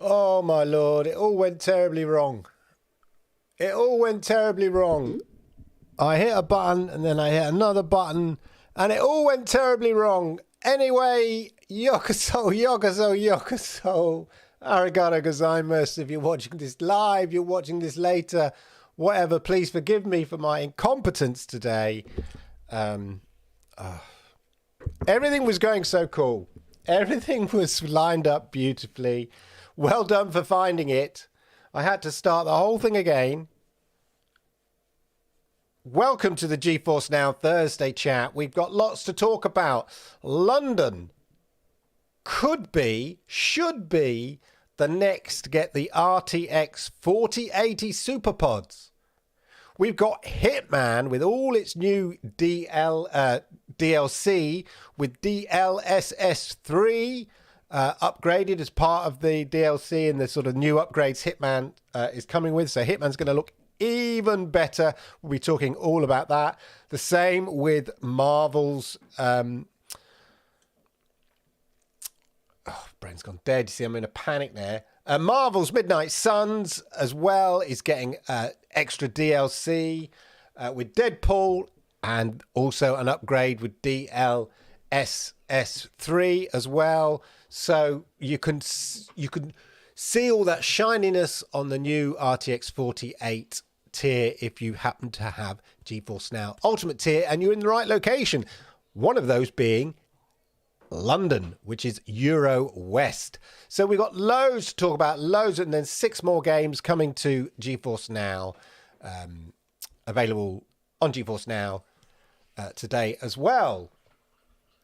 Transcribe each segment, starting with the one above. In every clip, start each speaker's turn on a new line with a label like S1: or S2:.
S1: Oh my lord, it all went terribly wrong. It all went terribly wrong. I hit a button and then I hit another button and it all went terribly wrong. Anyway, yokoso, yokoso, yokoso. Arigato gozaimasu. If you're watching this live, you're watching this later, whatever, please forgive me for my incompetence today. Everything was going so cool. Everything was lined up beautifully. Well done for finding it. I had to start the whole thing again. Welcome to the GeForce Now Thursday Chat. We've got lots to talk about. London could be, should be, the next to get the RTX 4080 SuperPODs. We've got Hitman with all its new DLC with DLSS 3 upgraded as part of the DLC and the sort of new upgrades Hitman is coming with. So Hitman's going to look even better. We'll be talking all about that. The same with Marvel's... brain's gone dead. You see, I'm in a panic there. Marvel's Midnight Suns as well is getting extra DLC with Deadpool and also an upgrade with DLSS 3 as well. So you can see all that shininess on the new RTX 4080 tier if you happen to have GeForce Now Ultimate tier and you're in the right location. One of those being London, which is Euro West. So we've got loads to talk about, loads, and then 6 more games coming to GeForce Now, available on GeForce Now today as well.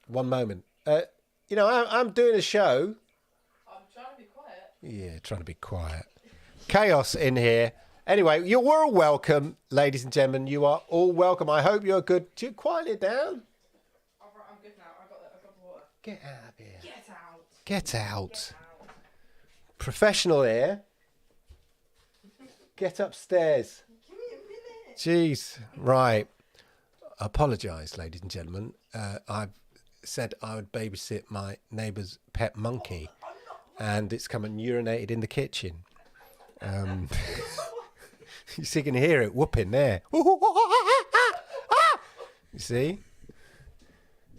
S1: One moment. I'm doing a show.
S2: I'm trying to be quiet.
S1: Yeah, trying to be quiet. Chaos in here. Anyway, you're all welcome, ladies and gentlemen. You are all welcome. I hope you're good. Do you quiet it down?
S2: I'm good now. I've got the water.
S1: Get out of here.
S2: Get out.
S1: Get out. Professional here. Get upstairs.
S2: Give me a minute.
S1: Jeez. Right. I apologise, ladies and gentlemen. I've said I would babysit my neighbour's pet monkey, and it's come and urinated in the kitchen. You see, you can hear it whooping there. You see?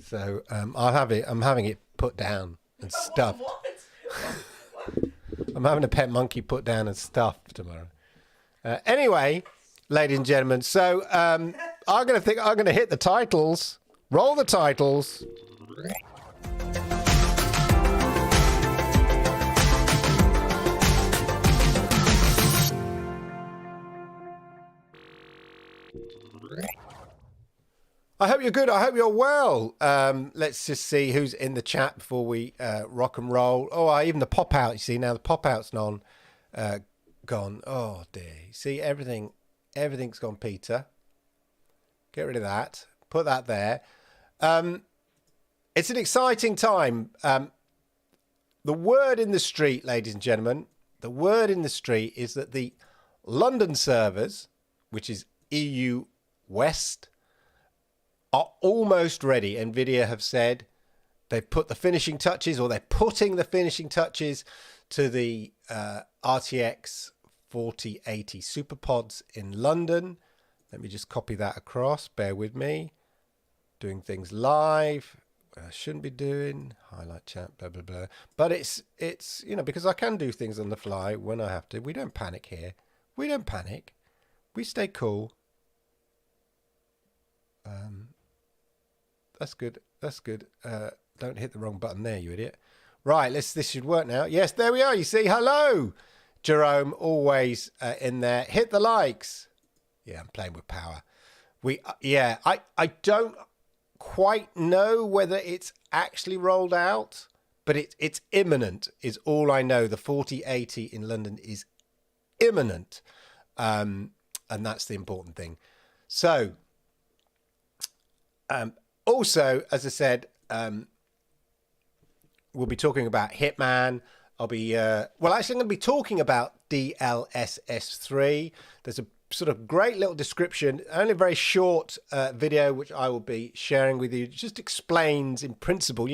S1: So I'm having it put down and stuffed.
S2: What?
S1: I'm having a pet monkey put down and stuffed tomorrow. Anyway, ladies and gentlemen, so I'm gonna hit the titles. Roll the titles. I hope you're good. I hope you're well. Let's just see who's in the chat before we rock and roll. Oh, even the pop out. You see, now the pop out's gone. Oh dear. You see, everything's gone, Peter. Get rid of that. Put that there. It's an exciting time. The word in the street, ladies and gentlemen, the word in the street is that the London servers, which is EU West, are almost ready. NVIDIA have said they've put the finishing touches, or they're putting the finishing touches to the RTX 4080 SuperPODs in London. Let me just copy that across. Bear with me. Doing things live. I shouldn't be doing. Highlight chat, blah, blah, blah. But it's because I can do things on the fly when I have to. We don't panic here. We don't panic. We stay cool. That's good. That's good. Don't hit the wrong button there, you idiot. Right, this should work now. Yes, there we are. You see, hello, Jerome, always in there. Hit the likes. Yeah, I'm playing with power. I don't quite know whether it's actually rolled out, but it's imminent is all I know. The 4080 in London is imminent, and that's the important thing. So, also, as I said, we'll be talking about Hitman. I'll be, I'm going to be talking about DLSS 3. There's a sort of great little description, only a very short video, which I will be sharing with you. It just explains in principle,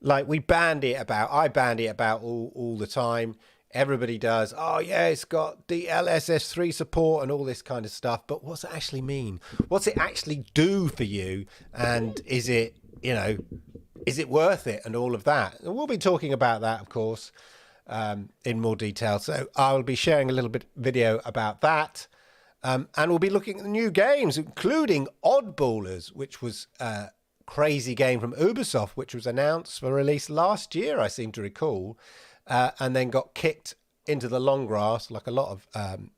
S1: like I bandy it about all the time. Everybody does. Oh, yeah, it's got DLSS 3 support and all this kind of stuff. But what's it actually mean? What's it actually do for you? And is it, is it worth it and all of that? And we'll be talking about that, of course, in more detail. So I'll be sharing a little bit video about that. And we'll be looking at the new games, including Oddballers, which was a crazy game from Ubisoft, which was announced for release last year, I seem to recall. And then got kicked into the long grass, like a lot of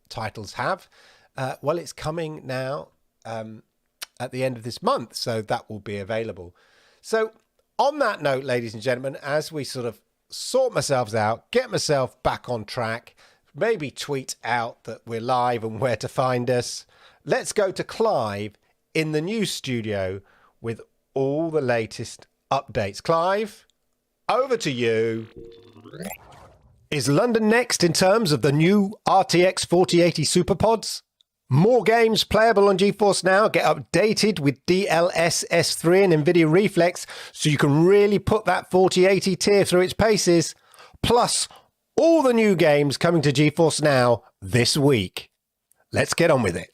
S1: titles have. Well, it's coming now at the end of this month, so that will be available. So on that note, ladies and gentlemen, as we sort of sort myself out, get myself back on track, maybe tweet out that we're live and where to find us, let's go to Clive in the new studio with all the latest updates. Clive, over to you. Is London next in terms of the new RTX 4080 SuperPODs? More games playable on GeForce Now get updated with DLSS 3 and NVIDIA Reflex, so you can really put that 4080 tier through its paces. Plus, all the new games coming to GeForce Now this week. Let's get on with it.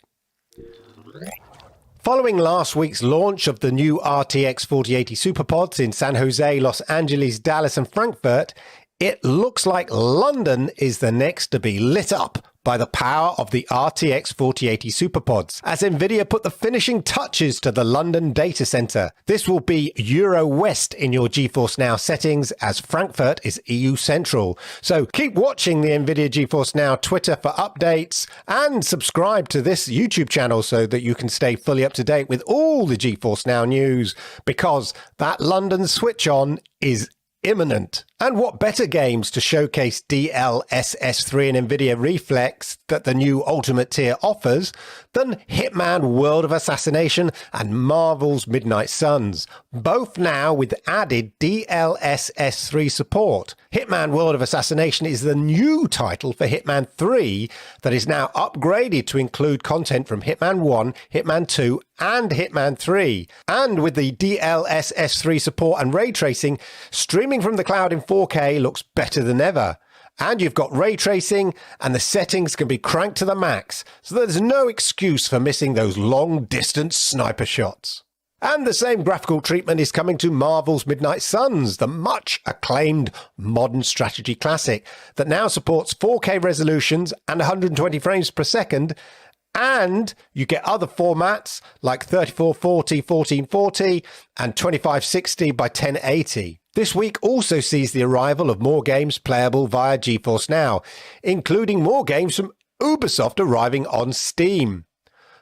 S1: Following last week's launch of the new RTX 4080 SuperPODs in San Jose, Los Angeles, Dallas and Frankfurt, it looks like London is the next to be lit up by the power of the RTX 4080 SuperPODs, as NVIDIA put the finishing touches to the London data center. This will be Euro West in your GeForce Now settings, as Frankfurt is EU Central. So keep watching the NVIDIA GeForce Now Twitter for updates, and subscribe to this YouTube channel so that you can stay fully up to date with all the GeForce Now news, because that London switch on is imminent. And what better games to showcase DLSS 3 and NVIDIA Reflex that the new Ultimate tier offers than Hitman World of Assassination and Marvel's Midnight Suns, both now with added DLSS 3 support. Hitman World of Assassination is the new title for Hitman 3 that is now upgraded to include content from Hitman 1, Hitman 2 and Hitman 3. And with the DLSS 3 support and ray tracing, streaming from the cloud in 4K looks better than ever. And you've got ray tracing and the settings can be cranked to the max, so there's no excuse for missing those long distance sniper shots. And the same graphical treatment is coming to Marvel's Midnight Suns, the much acclaimed modern strategy classic that now supports 4K resolutions and 120 frames per second. And you get other formats like 3440, 1440 and 2560 by 1080. This week also sees the arrival of more games playable via GeForce Now, including more games from Ubisoft arriving on Steam.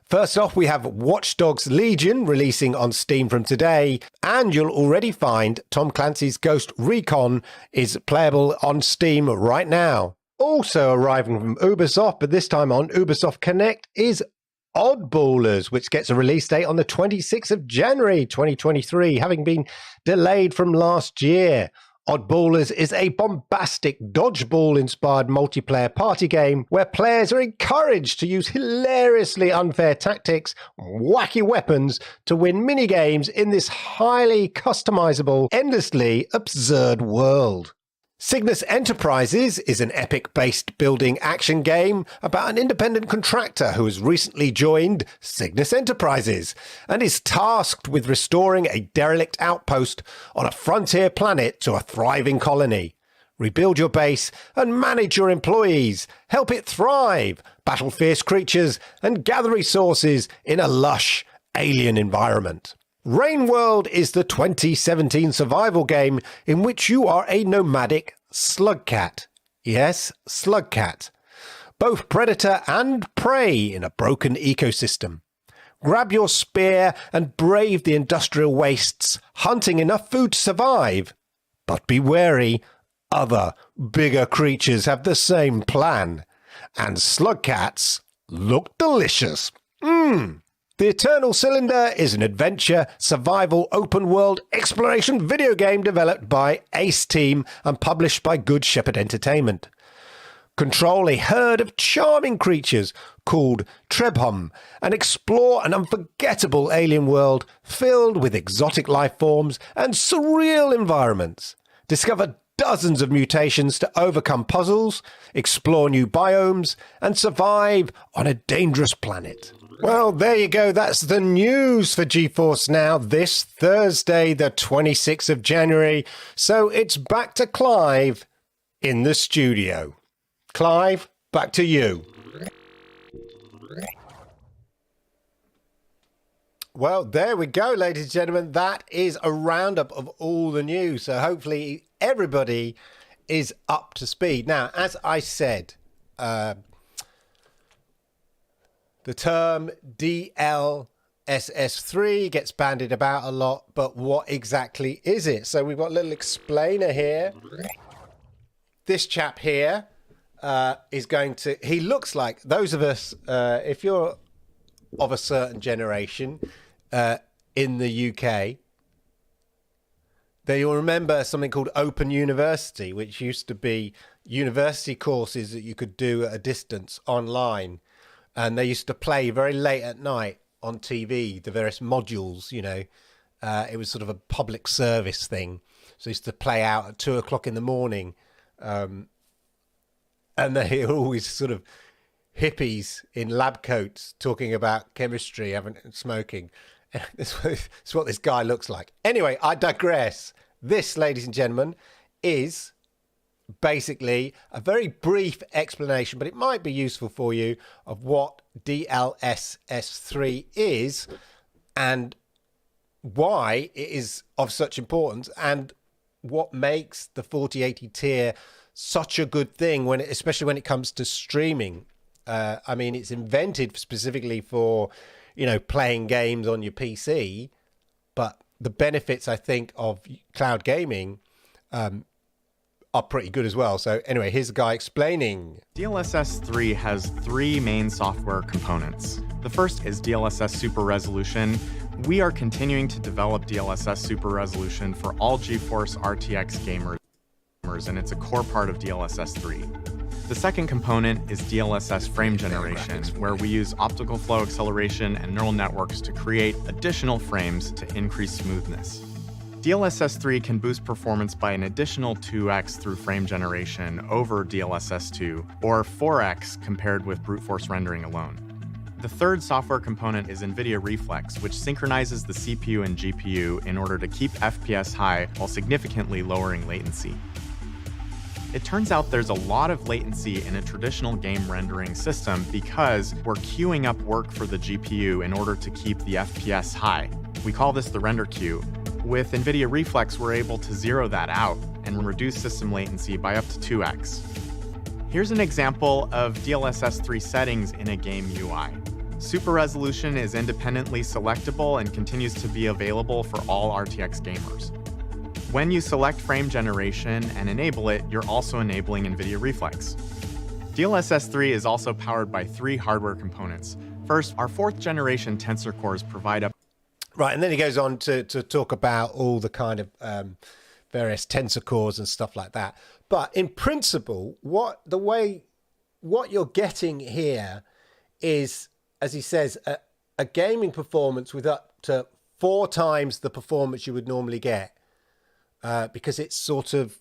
S1: First off, we have Watch Dogs Legion releasing on Steam from today, and you'll already find Tom Clancy's Ghost Recon is playable on Steam right now. Also arriving from Ubisoft, but this time on Ubisoft Connect, is Oddballers, which gets a release date on the 26th of January 2023, having been delayed from last year. Oddballers is a bombastic dodgeball-inspired multiplayer party game where players are encouraged to use hilariously unfair tactics, wacky weapons to win minigames in this highly customizable, endlessly absurd world. Cygnus Enterprises is an epic-based building action game about an independent contractor who has recently joined Cygnus Enterprises and is tasked with restoring a derelict outpost on a frontier planet to a thriving colony. Rebuild your base and manage your employees, help it thrive, battle fierce creatures, and gather resources in a lush, alien environment. Rain World is the 2017 survival game in which you are a nomadic slug cat. Yes, slug cat. Both predator and prey in a broken ecosystem. Grab your spear and brave the industrial wastes, hunting enough food to survive. But be wary, other, bigger creatures have the same plan. And slug cats look delicious. The Eternal Cylinder is an adventure, survival, open-world exploration video game developed by Ace Team and published by Good Shepherd Entertainment. Control a herd of charming creatures called Trebhum and explore an unforgettable alien world filled with exotic life forms and surreal environments. Discover dozens of mutations to overcome puzzles, explore new biomes, and survive on a dangerous planet. Well, there you go. That's the news for GeForce Now this Thursday, the 26th of January. So it's back to Clive in the studio. Clive, back to you. Well, there we go, ladies and gentlemen. That is a roundup of all the news. So hopefully everybody is up to speed. Now, as I said, the term DLSS3 gets bandied about a lot, but what exactly is it? So we've got a little explainer here. This chap here is going to, he looks like those of us, if you're of a certain generation in the UK, then you'll remember something called Open University, which used to be university courses that you could do at a distance online. And they used to play very late at night on TV, the various modules, you know. It was sort of a public service thing. So they used to play out at 2 o'clock in the morning. And they were always sort of hippies in lab coats talking about chemistry, smoking. This is what this guy looks like. Anyway, I digress. This, ladies and gentlemen, is basically a very brief explanation, but it might be useful for you, of what DLSS3 is and why it is of such importance and what makes the 4080 tier such a good thing, especially when it comes to streaming. I mean, it's invented specifically for, you know, playing games on your PC, but the benefits, I think, of cloud gaming are pretty good as well. So anyway, here's the guy explaining.
S3: DLSS 3 has three main software components. The first is DLSS Super Resolution. We are continuing to develop DLSS Super Resolution for all GeForce RTX gamers, and it's a core part of DLSS 3. The second component is DLSS frame generation, where we use optical flow acceleration and neural networks to create additional frames to increase smoothness. DLSS 3 can boost performance by an additional 2x through frame generation over DLSS 2, or 4x compared with brute force rendering alone. The third software component is NVIDIA Reflex, which synchronizes the CPU and GPU in order to keep FPS high while significantly lowering latency. It turns out there's a lot of latency in a traditional game rendering system because we're queuing up work for the GPU in order to keep the FPS high. We call this the render queue. With NVIDIA Reflex, we're able to zero that out and reduce system latency by up to 2x. Here's an example of DLSS 3 settings in a game UI. Super Resolution is independently selectable and continues to be available for all RTX gamers. When you select frame generation and enable it, you're also enabling NVIDIA Reflex. DLSS 3 is also powered by three hardware components. First, our 4th generation Tensor cores provide up.
S1: Right, and then he goes on to talk about all the kind of various tensor cores and stuff like that. But in principle, what you're getting here is, as he says, a gaming performance with up to 4 times the performance you would normally get, because it's sort of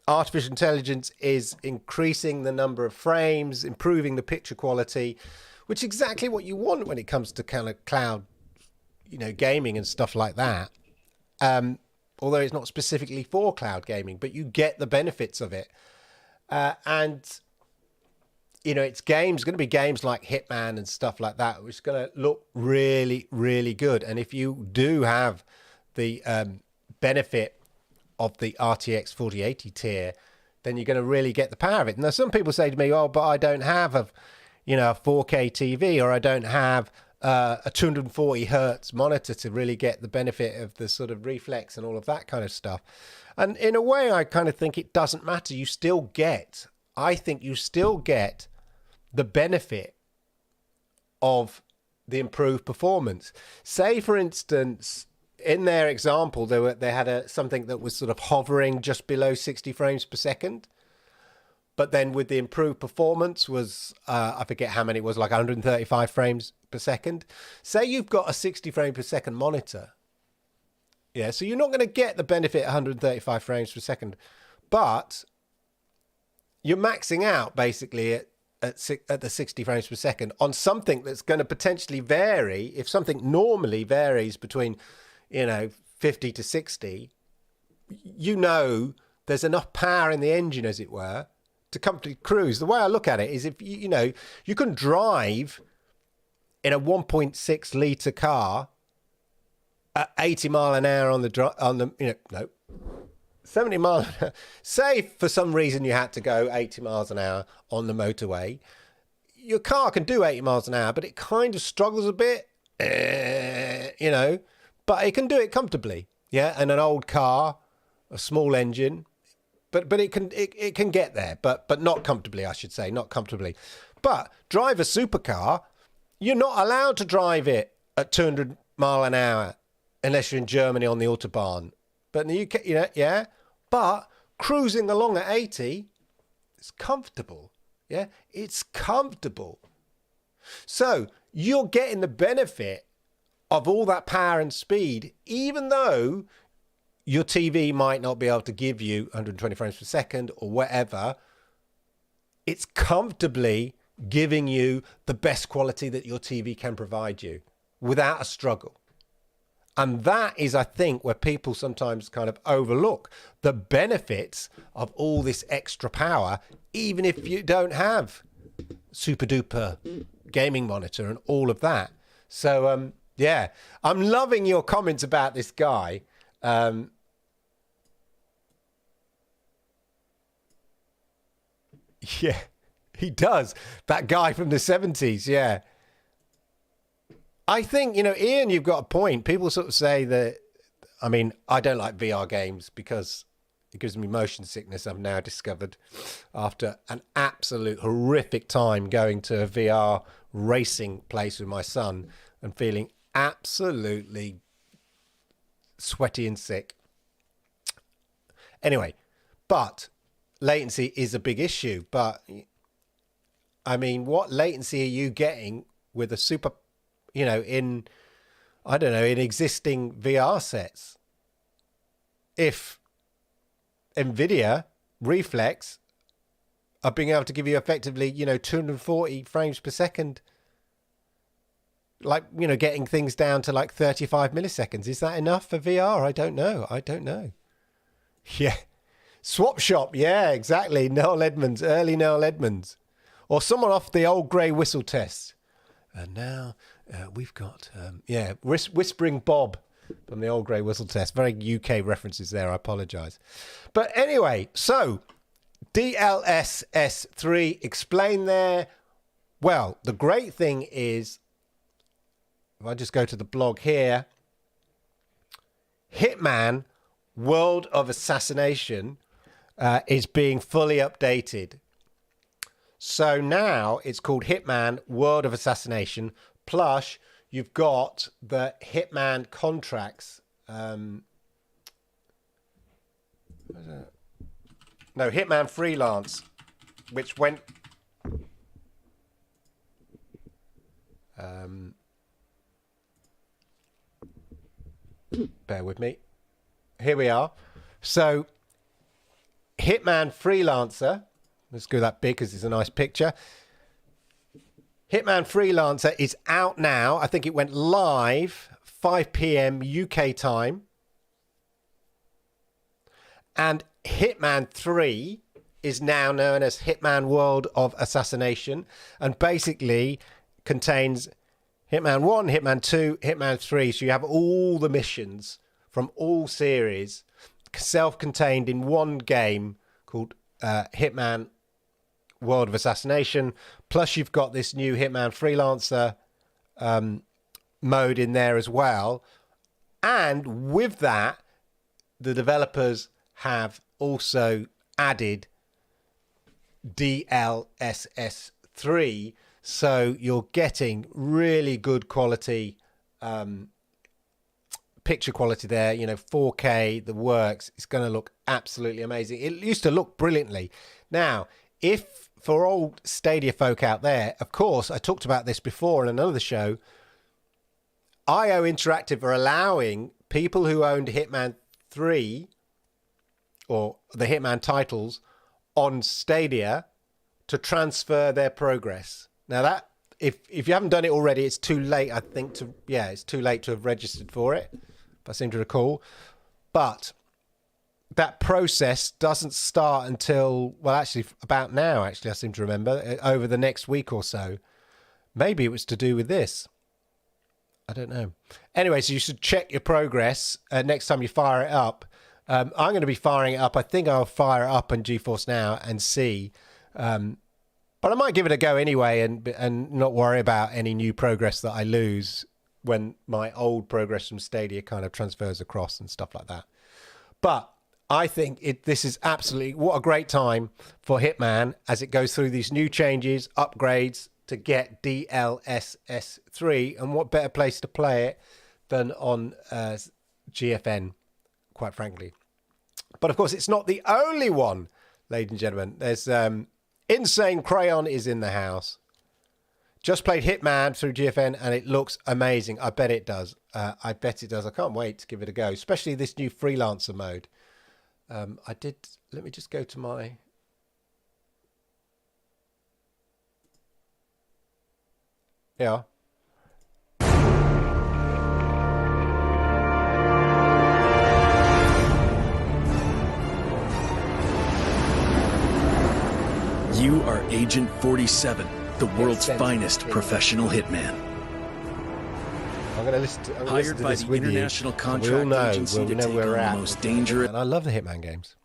S1: artificial intelligence is increasing the number of frames, improving the picture quality, which is exactly what you want when it comes to kind of cloud, you know, gaming and stuff like that. Although it's not specifically for cloud gaming, but you get the benefits of it. And, you know, it's going to be games like Hitman and stuff like that, which is going to look really, really good. And if you do have the benefit of the RTX 4080 tier, then you're going to really get the power of it. Now, some people say to me, oh, but I don't have a 4K TV, or I don't have a 240 hertz monitor to really get the benefit of the sort of reflex and all of that kind of stuff. And in a way, I kind of think it doesn't matter. I think you still get the benefit of the improved performance. Say, for instance, in their example, they had something that was sort of hovering just below 60 frames per second. But then with the improved performance was, I forget how many it was, like 135 frames per second. Say you've got a 60 frame per second monitor. Yeah, so you're not going to get the benefit 135 frames per second. but you're maxing out basically at the 60 frames per second on something that's going to potentially vary. If something normally varies between, 50 to 60, there's enough power in the engine, as it were, to comfortably cruise. The way I look at it is, if you can drive in a 1.6 litre car at 80 mile an hour on the 70 miles. Say for some reason you had to go 80 miles an hour on the motorway. Your car can do 80 miles an hour, but it kind of struggles a bit, but it can do it comfortably. Yeah. And an old car, a small engine, but it can get there, but not comfortably, I should say, not comfortably. But drive a supercar, you're not allowed to drive it at 200 mile an hour unless you're in Germany on the Autobahn. But in the UK, but cruising along at 80, it's comfortable. Yeah, it's comfortable. So you're getting the benefit of all that power and speed, even though your TV might not be able to give you 120 frames per second or whatever. It's comfortably giving you the best quality that your TV can provide you without a struggle. And that is, I think, where people sometimes kind of overlook the benefits of all this extra power, even if you don't have super duper gaming monitor and all of that. So, I'm loving your comments about this guy. Yeah, he does. That guy from the 70s, yeah. I think, Ian, you've got a point. People sort of say that, I don't like VR games because it gives me motion sickness, I've now discovered, after an absolute horrific time going to a VR racing place with my son and feeling absolutely sweaty and sick. Anyway, but latency is a big issue. But, what latency are you getting with a super... in existing VR sets? If NVIDIA Reflex are being able to give you effectively, 240 frames per second, getting things down to like 35 milliseconds. Is that enough for VR? I don't know. Yeah. Swap Shop. Yeah, exactly. Noel Edmonds, early Noel Edmonds. Or someone off the old grey whistle test. And now... we've got, Whispering Bob from the old grey whistle test. Very UK references there, I apologise. But anyway, so DLSS 3 explained there. Well, the great thing is, if I just go to the blog here, Hitman World of Assassination is being fully updated. So now it's called Hitman World of Assassination. Plus, you've got the Hitman contracts. Hitman Freelance, which went... bear with me. Here we are. So, Hitman Freelancer. Let's go that big because it's a nice picture. Hitman Freelancer is out now. I think it went live 5 p.m. UK time. And Hitman 3 is now known as Hitman World of Assassination and basically contains Hitman 1, Hitman 2, Hitman 3. So you have all the missions from all series self-contained in one game called Hitman World of Assassination. Plus you've got this new Hitman Freelancer mode in there as well. And with that, the developers have also added DLSS 3, so you're getting really good quality picture quality there, 4K, the works. It's going to look absolutely amazing. It used to look brilliantly. Now, if for old Stadia folk out there, of course, I talked about this before in another show, IO Interactive are allowing people who owned Hitman 3 or the Hitman titles on Stadia to transfer their progress. Now that if you haven't done it already, it's too late. I think it's too late to have registered for it, if I seem to recall. But that process doesn't start until, well, actually about now. Actually, I seem to remember over the next week or so. Maybe it was to do with this. I don't know. Anyway, so you should check your progress next time you fire it up. I'm going to be firing it up. I think I'll fire it up on GeForce Now and see. But I might give it a go anyway and not worry about any new progress that I lose when my old progress from Stadia kind of transfers across and stuff like that. But I think this is absolutely, what a great time for Hitman as it goes through these new changes, upgrades to get DLSS 3. And what better place to play it than on GFN, quite frankly. But of course, it's not the only one, ladies and gentlemen. There's Insane Crayon is in the house. Just played Hitman through GFN and it looks amazing. I bet it does. I bet it does. I can't wait to give it a go, especially this new freelancer mode. Let me just go to my... Yeah.
S4: You are Agent 47, the world's finest professional hitman.
S1: I'm going to listen to
S4: Hired by
S1: this
S4: the
S1: with
S4: International
S1: you.
S4: Contract Agency to take on the most dangerous...
S1: And I love the Hitman games.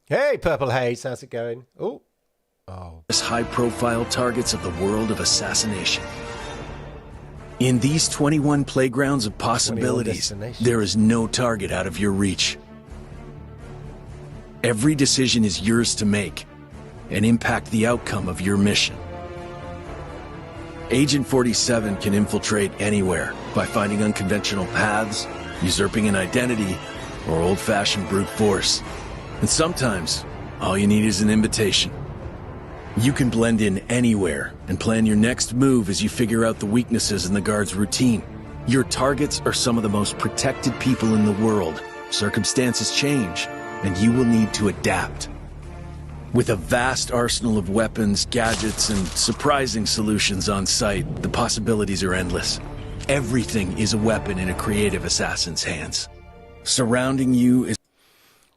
S1: Hey, Purple Haze, how's it going? Oh.
S4: high-profile targets of the world of assassination. In these 21 playgrounds of possibilities, there is no target out of your reach. Every decision is yours to make and impact the outcome of your mission. Agent 47 can infiltrate anywhere by finding unconventional paths, usurping an identity, or old-fashioned brute force. And sometimes, all you need is an invitation. You can blend in anywhere and plan your next move as you figure out the weaknesses in the guard's routine. Your targets are some of the most protected people in the world. Circumstances change, and you will need to adapt. With a vast arsenal of weapons, gadgets, and surprising solutions on site, the possibilities are endless. Everything is a weapon in a creative assassin's hands. Surrounding you is...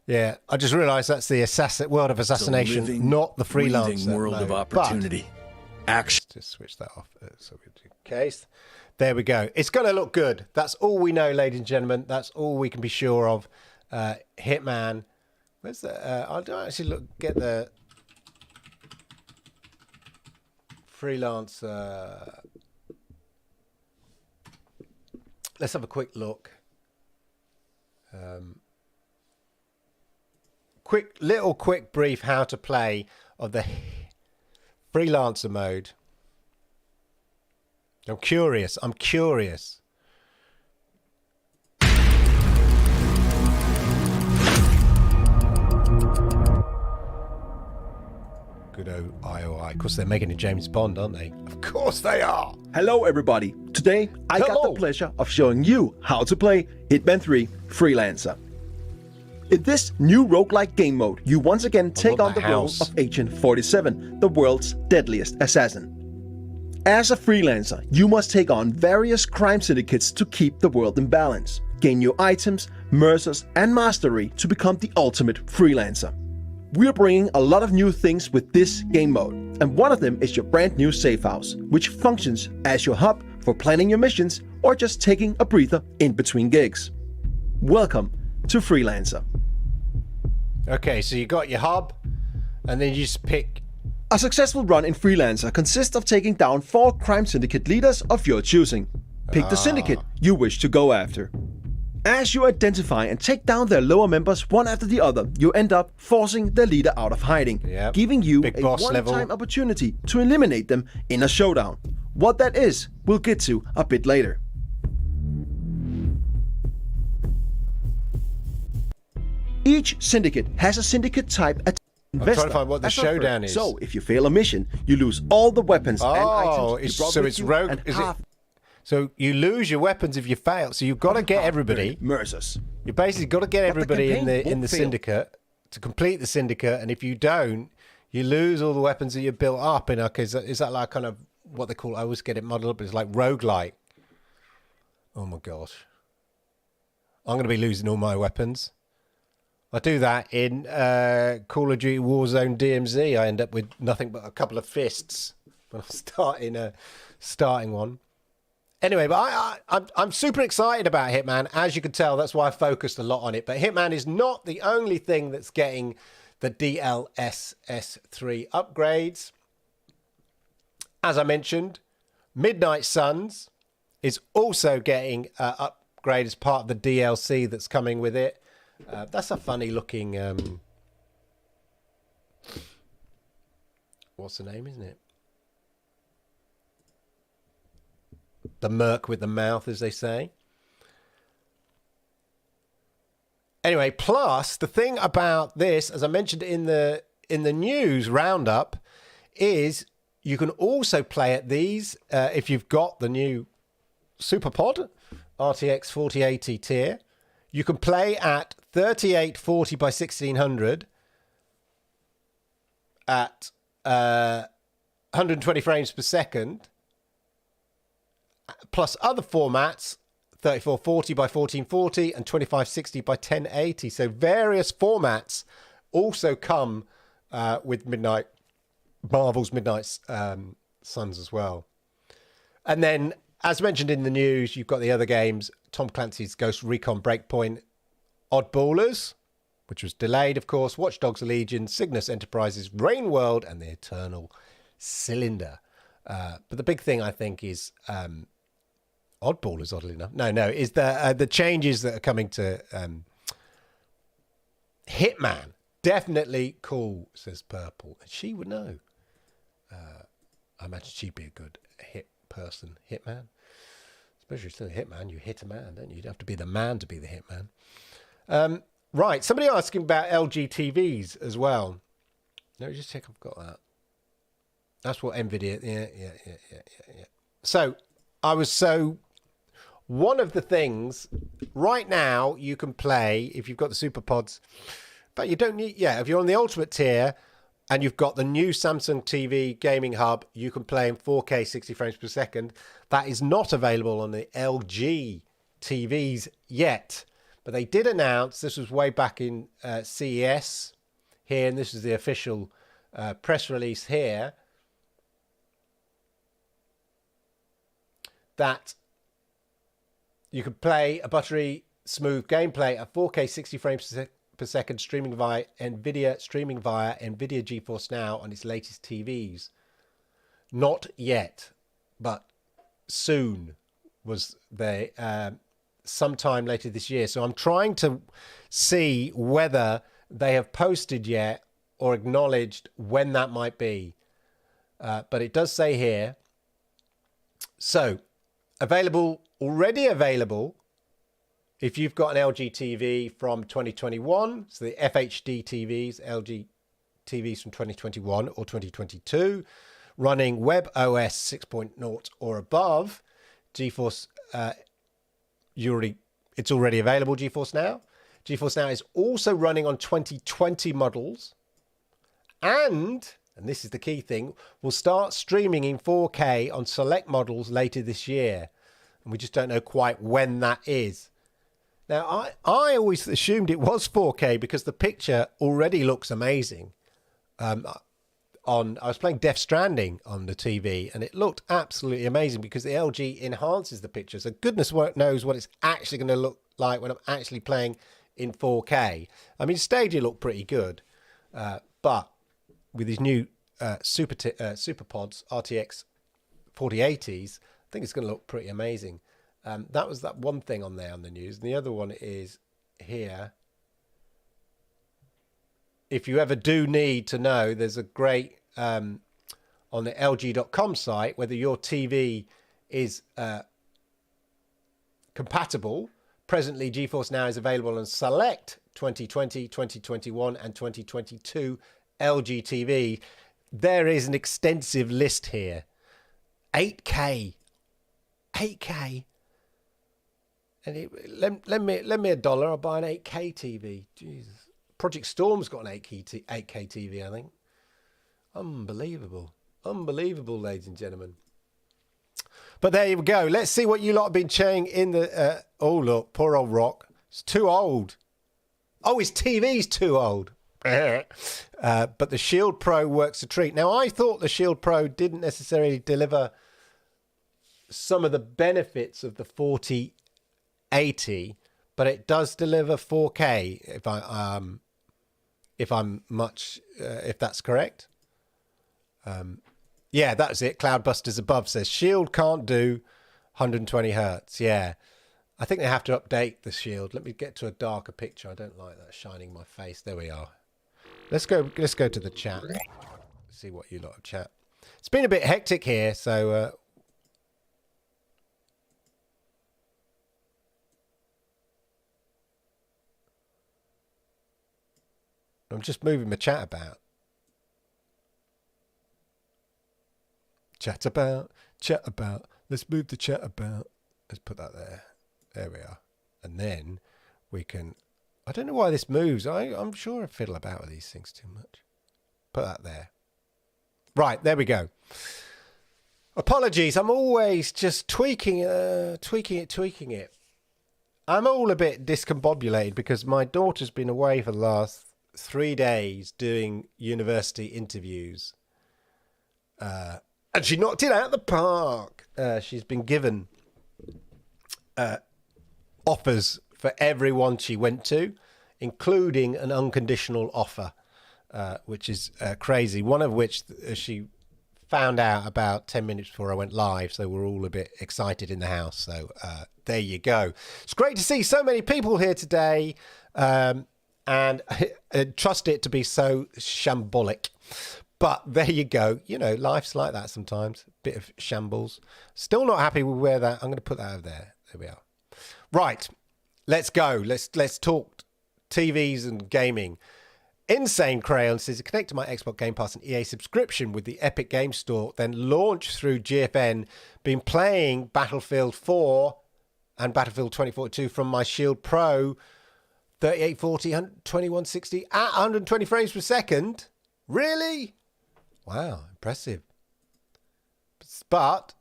S1: Yeah, I just realised that's the world of assassination,
S4: living,
S1: not the freelancer
S4: world
S1: mode.
S4: of opportunity. Action.
S1: Just switch that off. So we do case. There we go. It's going to look good. That's all we know, ladies and gentlemen. That's all we can be sure of. Hitman. Where's the? I'll actually get the freelancer. Let's have a quick look. Quick brief how to play of the freelancer mode. I'm curious. Good old IOI. Of course, they're making a James Bond, aren't they? Of course they are.
S5: Hello everybody. Today I got the pleasure of showing you how to play Hitman 3 Freelancer. In this new roguelike game mode, you once again take on the role of Agent 47, the world's deadliest assassin. As a freelancer, you must take on various crime syndicates to keep the world in balance, gain new items, mercers, and mastery to become the ultimate freelancer. We're bringing a lot of new things with this game mode, and one of them is your brand new safe house, which functions as your hub for planning your missions or just taking a breather in between gigs. Welcome to Freelancer.
S1: Okay, so you got your hub, and then you just pick.
S5: A successful run in Freelancer consists of taking down 4 crime syndicate leaders of your choosing. Pick the syndicate you wish to go after. As you identify and take down their lower members one after the other, you end up forcing their leader out of hiding, giving you a one-time opportunity to eliminate them in a showdown. What that is, we'll get to a bit later. Each syndicate has a syndicate type at
S1: I'm trying to find what the showdown is.
S5: So, if you fail a mission, you lose all the weapons and items you brought with you,
S1: rogue.
S5: and
S1: So you lose your weapons if you fail. So you've got to get everybody.
S5: Mercers.
S1: You basically got to get everybody in
S5: campaign
S1: the
S5: won't fail.
S1: syndicate to complete the syndicate, and if you don't, you lose all the weapons that you built up. In is that like kind of what they call? I always get it muddled up. It's like roguelike. Oh my gosh, I'm going to be losing all my weapons. I do that in Call of Duty Warzone DMZ. I end up with nothing but a couple of fists when I'm starting one. Anyway, but I'm super excited about Hitman. As you can tell, that's why I focused a lot on it. But Hitman is not the only thing that's getting the DLSS 3 upgrades. As I mentioned, Midnight Suns is also getting upgrade as part of the DLC that's coming with it. That's a funny looking... what's the name, isn't it? The merc with the mouth, as they say. Anyway, plus the thing about this, as I mentioned in the news roundup, is you can also play at these if you've got the new SuperPOD RTX 4080 tier. You can play at 3840 by 1600 at 120 frames per second. Plus other formats, 3440 by 1440 and 2560 by 1080. So various formats also come with Marvel's Midnight Suns as well. And then, as mentioned in the news, you've got the other games, Tom Clancy's Ghost Recon Breakpoint, Oddballers, which was delayed, of course, Watch Dogs Legion, Cygnus Enterprises, Rain World, and the Eternal Cylinder. But the big thing, I think, is... Oddballers, oddly enough. No, is the changes that are coming to Hitman. Definitely cool, says Purple. And she would know. I imagine she'd be a good hit person. Hitman. Especially still a hitman. You hit a man, don't you? You'd have to be the man to be the hitman. Right. Somebody asking about LG TVs as well. Let me just check I've got that. That's what NVIDIA... Yeah. So, one of the things right now you can play if you've got the SuperPODs, but you don't need, if you're on the ultimate tier and you've got the new Samsung TV gaming hub, you can play in 4K 60 frames per second. That is not available on the LG TVs yet, but they did announce, this was way back in CES here, and this is the official press release here, that you can play a buttery smooth gameplay at 4K 60 frames per second streaming via NVIDIA GeForce Now on its latest TVs. Not yet, but soon was sometime later this year. So I'm trying to see whether they have posted yet or acknowledged when that might be. But it does say here. So already available if you've got an LG TV from 2021, so the FHD TVs, LG TVs from 2021 or 2022, running WebOS 6.0 or above, GeForce, it's already available, GeForce Now. GeForce Now is also running on 2020 models, and this is the key thing, will start streaming in 4K on select models later this year. And we just don't know quite when that is. Now, I always assumed it was 4K because the picture already looks amazing. I was playing Death Stranding on the TV, and it looked absolutely amazing because the LG enhances the picture. So goodness knows what it's actually going to look like when I'm actually playing in 4K. I mean, Stadia looked pretty good, but with these new SuperPODs, RTX 4080s, I think it's going to look pretty amazing. That was that one thing on there on the news. And the other one is here. If you ever do need to know, there's a great, on the LG.com site, whether your TV is compatible. Presently, GeForce Now is available on select 2020, 2021 and 2022 LG TV. There is an extensive list here. 8K. lend me $1. I'll buy an 8K TV. Jesus. Project Storm's got an 8K TV, I think. Unbelievable, ladies and gentlemen. But there you go. Let's see what you lot have been saying in the. Oh look, poor old Rock. It's too old. Oh, his TV's too old. But the Shield Pro works a treat. Now, I thought the Shield Pro didn't necessarily deliver some of the benefits of the 4080, but it does deliver 4K. If that's correct. Yeah, that's it. Cloudbusters above says Shield can't do 120 hertz. Yeah. I think they have to update the Shield. Let me get to a darker picture. I don't like that shining my face. There we are. Let's go to the chat. See what you lot of chat. It's been a bit hectic here, so I'm just moving my chat about. Chat about. Let's move the chat about. Let's put that there. There we are. And then we can... I don't know why this moves. I'm sure I fiddle about with these things too much. Put that there. Right, there we go. Apologies. I'm always just tweaking it. I'm all a bit discombobulated because my daughter's been away for the last 3 days doing university interviews. And she knocked it out of the park. She's been given offers for everyone she went to, including an unconditional offer, which is crazy. One of which she found out about 10 minutes before I went live, so we're all a bit excited in the house. So there you go. It's great to see so many people here today, and trust it to be so shambolic. But there you go. You know, life's like that sometimes. Bit of shambles. Still not happy with where that... I'm going to put that over there. There we are. Right. Let's go. Let's talk TVs and gaming. Insane Crayon says, connect to my Xbox Game Pass and EA subscription with the Epic Game Store, then launch through GFN. Been playing Battlefield 4 and Battlefield 2042 from my Shield Pro 3840, 2160 at 120 frames per second. Really? Wow, impressive. But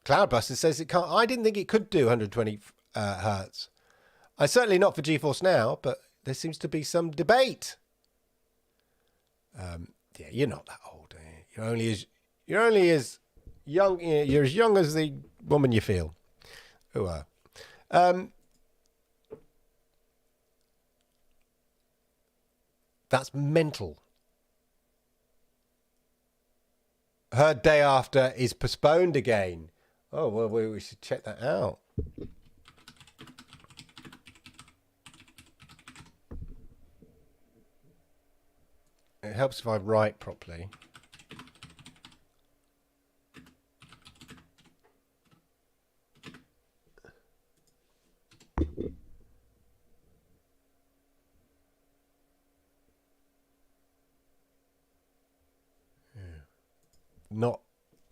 S1: Cloudbuster says it can't. I didn't think it could do 120 hertz. Certainly not for GeForce Now, but there seems to be some debate. Yeah, you're not that old. You're only as young. You're as young as the woman you feel. Oh, that's mental. Her day after is postponed again. Oh, well, we should check that out. It helps if I write properly.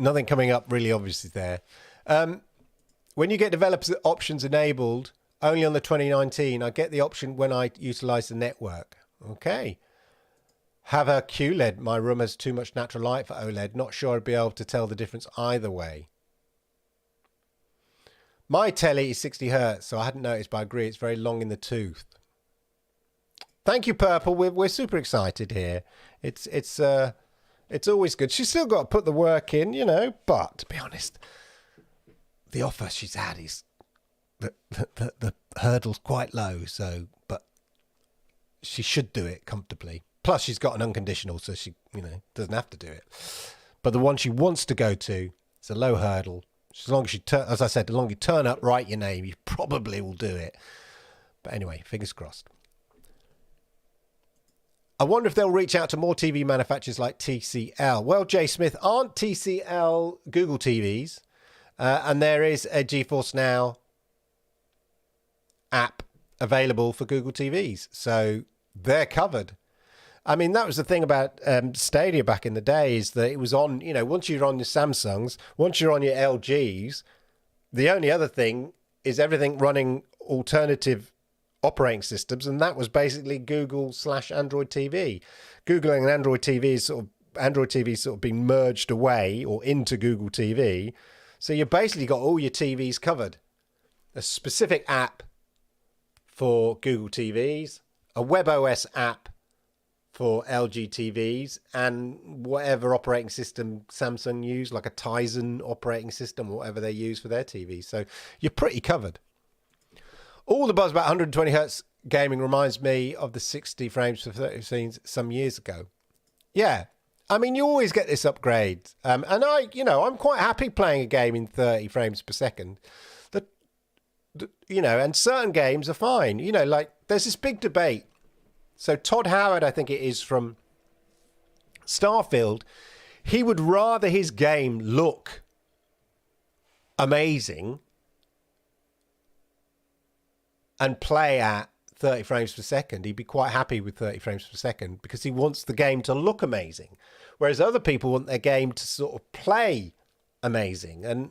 S1: Nothing coming up really obviously there. When you get developer options enabled only on the 2019, I get the option when I utilize the network. Okay. Have a QLED. My room has too much natural light for OLED. Not sure I'd be able to tell the difference either way. My telly is 60 hertz, so I hadn't noticed, but I agree it's very long in the tooth. Thank you, Purple. We're super excited here. It's always good. She's still got to put the work in, you know, but to be honest, the offer she's had is the hurdle's quite low, so but she should do it comfortably. Plus she's got an unconditional, so she, you know, doesn't have to do it. But the one she wants to go to, it's a low hurdle. As long as you turn, as I said, as long as you turn up, write your name, you probably will do it. But anyway, fingers crossed. I wonder if they'll reach out to more TV manufacturers like TCL. Well, Jay Smith, aren't TCL Google TVs? And there is a GeForce Now app available for Google TVs. So they're covered. I mean, that was the thing about Stadia back in the day, is that it was on, you know, once you're on your Samsungs, once you're on your LGs, the only other thing is everything running alternative operating systems, and that was basically Google/Android TV. Google and Android TV is sort of being merged away or into Google TV. So you basically got all your TVs covered. A specific app for Google TVs, a WebOS app for LG TVs, and whatever operating system Samsung use, like a Tizen operating system, or whatever they use for their TVs. So you're pretty covered. All the buzz about 120 hertz gaming reminds me of the 60 frames per 30 scenes some years ago. Yeah, I mean, you always get this upgrade. And I'm quite happy playing a game in 30 frames per second. And certain games are fine. Like there's this big debate. So Todd Howard, I think it is, from Starfield, he would rather his game look amazing and play at 30 frames per second. He'd be quite happy with 30 frames per second because he wants the game to look amazing. Whereas other people want their game to sort of play amazing. And,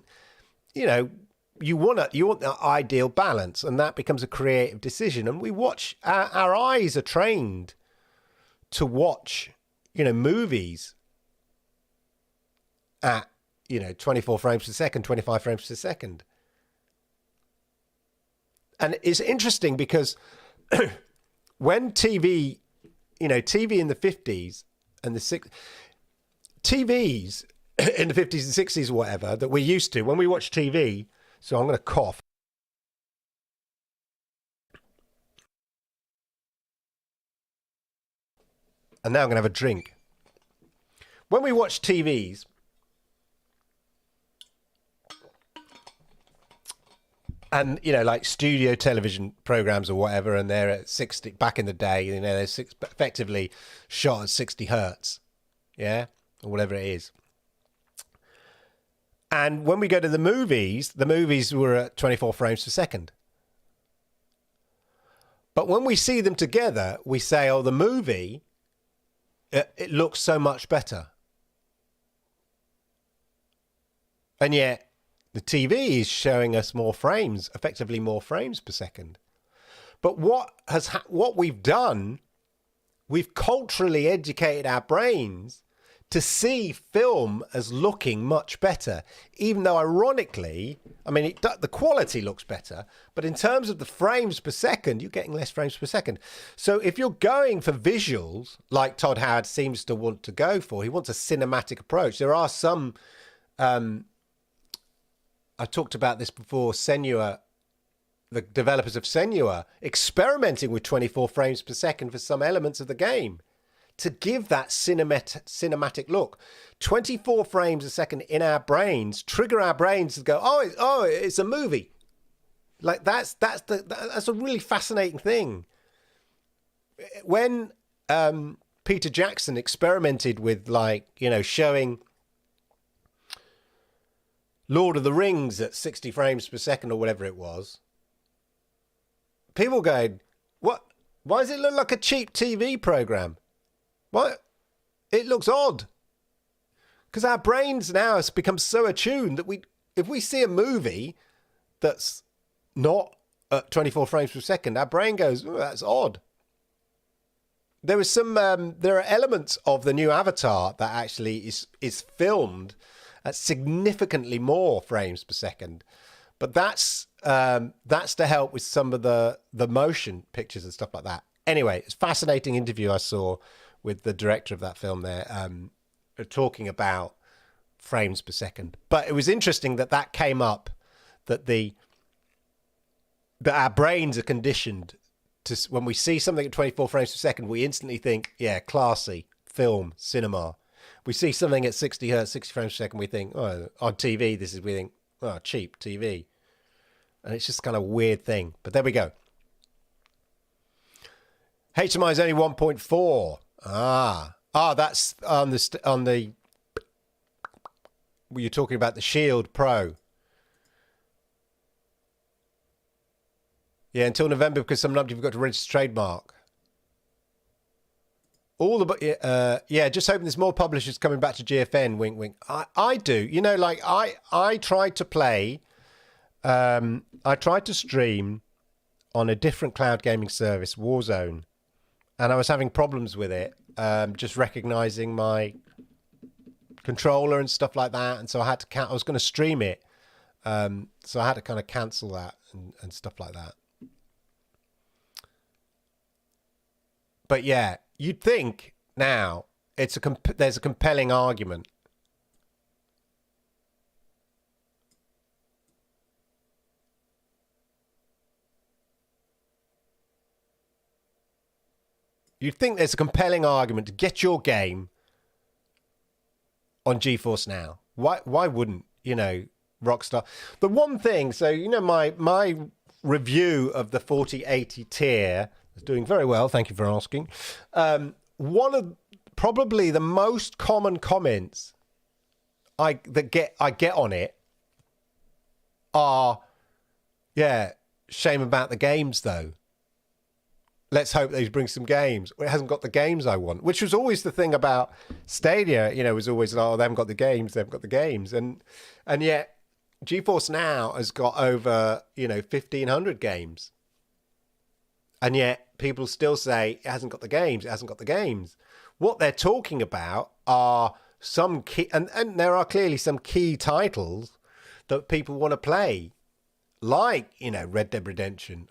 S1: you want the ideal balance, and that becomes a creative decision. And we watch, our eyes are trained to watch, movies at, 24 frames per second, 25 frames per second. And it's interesting because when TV in the 50s and the 60s, TVs in the 50s and 60s or whatever that we're used to, when we watch TV, so I'm going to cough. And now I'm going to have a drink. When we watch TVs, and, like studio television programs or whatever, and they're at 60, back in the day, they're effectively shot at 60 hertz, yeah, or whatever it is. And when we go to the movies were at 24 frames per second. But when we see them together, we say, oh, the movie, it looks so much better. And yet, the TV is showing us more frames, effectively more frames per second. But what we've done, we've culturally educated our brains to see film as looking much better, even though ironically, the quality looks better, but in terms of the frames per second, you're getting less frames per second. So if you're going for visuals, like Todd Howard seems to want to go for, he wants a cinematic approach. There are some, I talked about this before, Senua, the developers of Senua, experimenting with 24 frames per second for some elements of the game, to give that cinematic look. 24 frames a second in our brains trigger our brains to go, oh, it's a movie. Like that's a really fascinating thing. When Peter Jackson experimented with showing Lord of the Rings at 60 frames per second or whatever it was, people going, what? Why does it look like a cheap TV program? What? It looks odd. Because our brains now have become so attuned that if we see a movie that's not at 24 frames per second, our brain goes, oh, that's odd. There are elements of the new Avatar that actually is filmed at significantly more frames per second. But that's to help with some of the motion pictures and stuff like that. Anyway, it's a fascinating interview I saw with the director of that film there, talking about frames per second. But it was interesting that came up, that our brains are conditioned to, when we see something at 24 frames per second, we instantly think, yeah, classy, film, cinema. We see something at 60 hertz, 60 frames per second, we think, oh, on TV, we think, oh, cheap TV. And it's just kind of a weird thing. But there we go. HDMI is only 1.4. That's on the. You're talking about the Shield Pro. Yeah, until November, because some numbers you've got to register trademark. Just hoping there's more publishers coming back to GFN. Wink, wink. I do. I tried to play I tried to stream on a different cloud gaming service, Warzone, and I was having problems with it, just recognizing my controller and stuff like that. And so I had to I was going to stream it. So I had to kind of cancel that and stuff like that. But yeah, you'd think now there's a compelling argument. You'd think there's a compelling argument to get your game on GeForce Now. Why wouldn't, Rockstar? The one thing, so, my review of the 4080 tier is doing very well. Thank you for asking. One of probably the most common comments I get on it are, yeah, shame about the games though. Let's hope they bring some games. It hasn't got the games I want, which was always the thing about Stadia. Was always like, oh, they haven't got the games. They've got the games, and yet GeForce Now has got over 1,500 games, and yet people still say it hasn't got the games. It hasn't got the games. What they're talking about are some key, and there are clearly some key titles that people want to play, like Red Dead Redemption.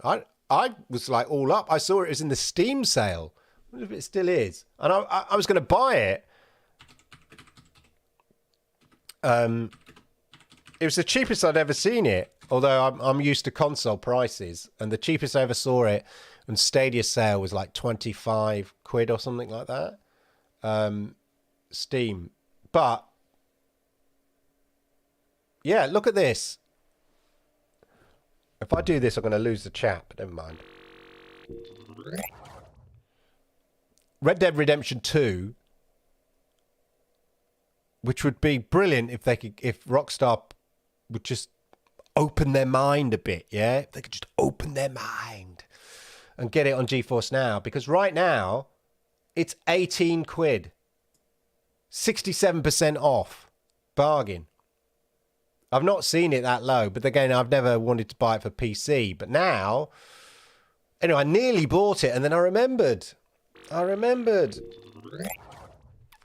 S1: I was like all up. I saw it was in the Steam sale. I wonder if it still is. And I was going to buy it. It was the cheapest I'd ever seen it. Although I'm used to console prices. And the cheapest I ever saw it on Stadia sale was like 25 quid or something like that. Steam. But, yeah, look at this. If I do this, I'm going to lose the chat, but never mind. Red Dead Redemption 2, which would be brilliant if Rockstar would just open their mind a bit, yeah? If they could just open their mind and get it on GeForce Now, because right now it's 18 quid, 67% off, bargain. I've not seen it that low, but again, I've never wanted to buy it for PC. But now, anyway, I nearly bought it, and then I remembered.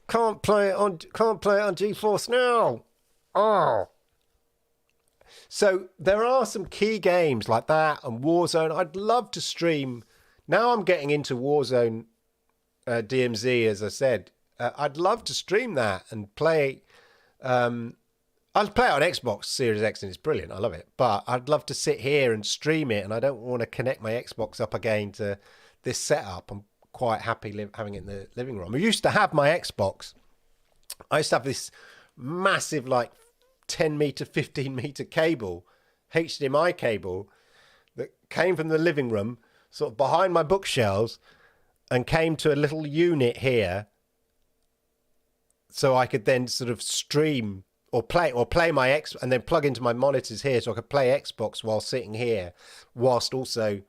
S1: Can't play it on GeForce Now. Oh. So there are some key games like that and Warzone. I'd love to stream. Now I'm getting into Warzone DMZ, as I said. I'd love to stream that and play. I'll play it on Xbox Series X and it's brilliant. I love it. But I'd love to sit here and stream it, and I don't want to connect my Xbox up again to this setup. I'm quite happy having it in the living room. I used to have my Xbox. I used to have this massive, like 10 meter, 15 meter cable, HDMI cable, that came from the living room, sort of behind my bookshelves, and came to a little unit here, so I could then sort of stream or play my X, and then plug into my monitors here, so I could play Xbox while sitting here, whilst also,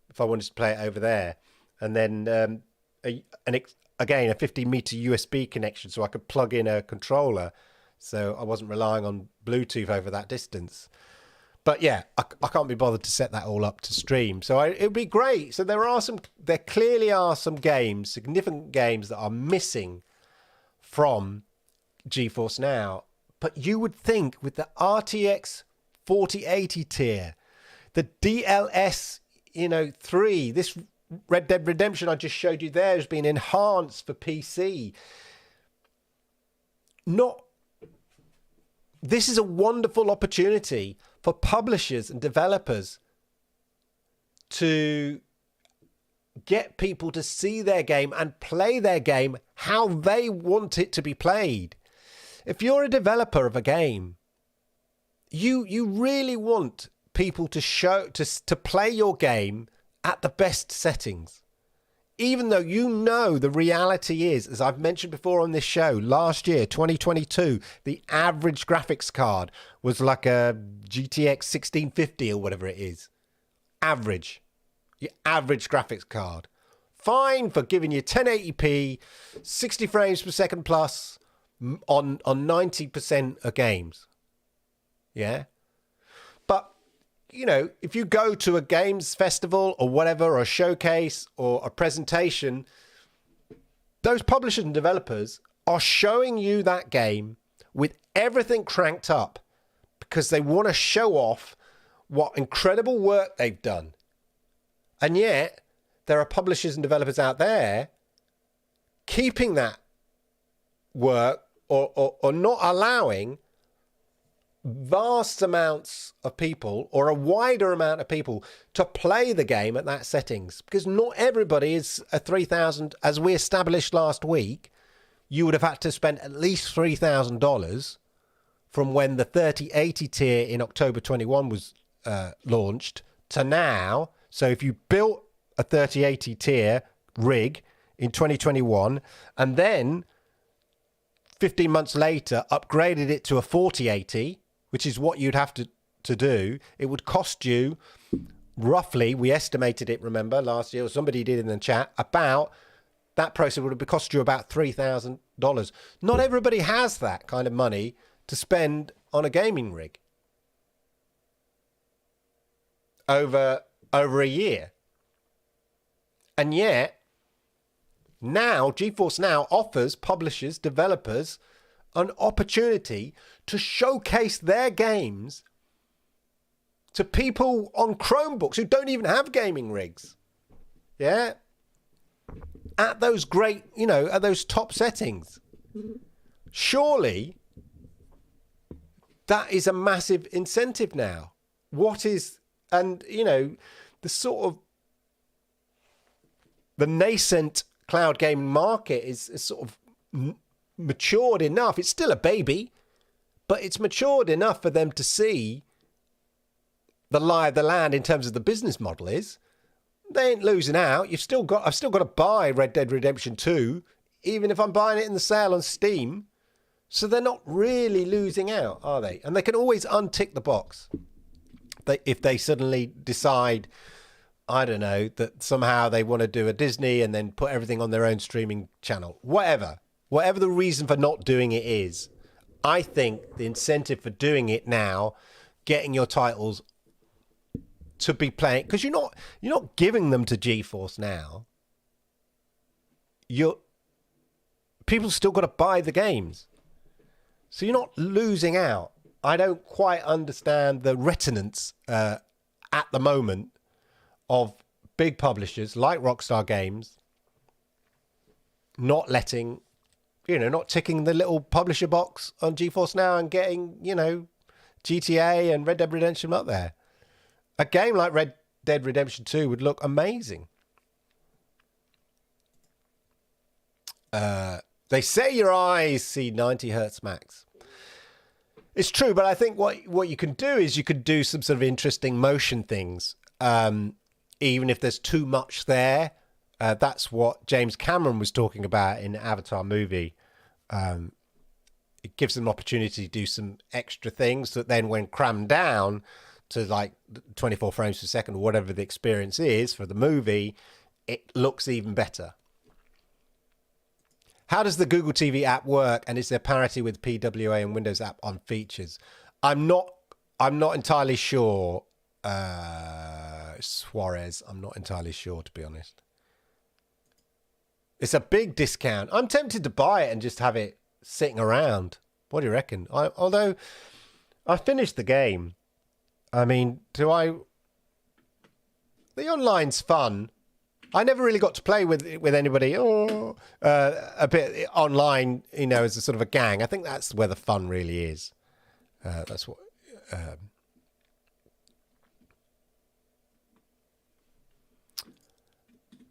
S1: if I wanted to play it over there, and then again a 50 meter USB connection, so I could plug in a controller, so I wasn't relying on Bluetooth over that distance. But yeah, I can't be bothered to set that all up to stream. So it would be great. So there clearly are some games, significant games, that are missing from GeForce Now. But you would think with the RTX 4080 tier, the DLSS 3, this Red Dead Redemption I just showed you there has been enhanced for PC. This is a wonderful opportunity for publishers and developers to get people to see their game and play their game how they want it to be played. If you're a developer of a game, you really want people to play your game at the best settings. Even though the reality is, as I've mentioned before on this show, last year, 2022, the average graphics card was like a GTX 1650 or whatever it is. Average. Your average graphics card. Fine for giving you 1080p, 60 frames per second plus, on 90% of games. Yeah? But if you go to a games festival or whatever, or a showcase or a presentation, those publishers and developers are showing you that game with everything cranked up because they want to show off what incredible work they've done. And yet, there are publishers and developers out there keeping that work or not allowing vast amounts of people or a wider amount of people to play the game at that settings, because not everybody is a 3,000. As we established last week, you would have had to spend at least $3,000 from when the 3080 tier in October 21 was launched to now. So if you built a 3080 tier rig in 2021 and then 15 months later upgraded it to a 4080, which is what you'd have to do, it would cost you roughly, we estimated it, remember, last year, or somebody did in the chat, about that processor would have cost you about $3,000. Not everybody has that kind of money to spend on a gaming rig over a year. And yet, now GeForce Now offers publishers, developers, an opportunity to showcase their games to people on Chromebooks who don't even have gaming rigs. Yeah? At those great, at those top settings. Surely, that is a massive incentive now. The nascent cloud gaming market is sort of matured enough. It's still a baby, but it's matured enough for them to see the lie of the land in terms of the business model is. They ain't losing out. I've still got to buy Red Dead Redemption 2, even if I'm buying it in the sale on Steam. So they're not really losing out, are they? And they can always untick the box. If they suddenly decide, I don't know, that somehow they want to do a Disney and then put everything on their own streaming channel. Whatever the reason for not doing it is, I think the incentive for doing it now, getting your titles to be playing, because you're not giving them to GeForce Now. People still got to buy the games. So you're not losing out. I don't quite understand the reticence at the moment of big publishers like Rockstar Games not letting, not ticking the little publisher box on GeForce Now and getting, GTA and Red Dead Redemption up there. A game like Red Dead Redemption 2 would look amazing. They say your eyes see 90 hertz max. It's true, but I think what you can do is you could do some sort of interesting motion things. Even if there's too much there. That's what James Cameron was talking about in the Avatar movie. It gives them an opportunity to do some extra things that then when crammed down to like 24 frames per second or whatever the experience is for the movie, it looks even better. How does the Google TV app work, and is there parity with PWA and Windows app on features? I'm not entirely sure, Suarez. I'm not entirely sure, to be honest. It's a big discount. I'm tempted to buy it and just have it sitting around. What do you reckon? Although I finished the game. I mean, the online's fun. I never really got to play with anybody a bit online, as a sort of a gang. I think that's where the fun really is. That's what.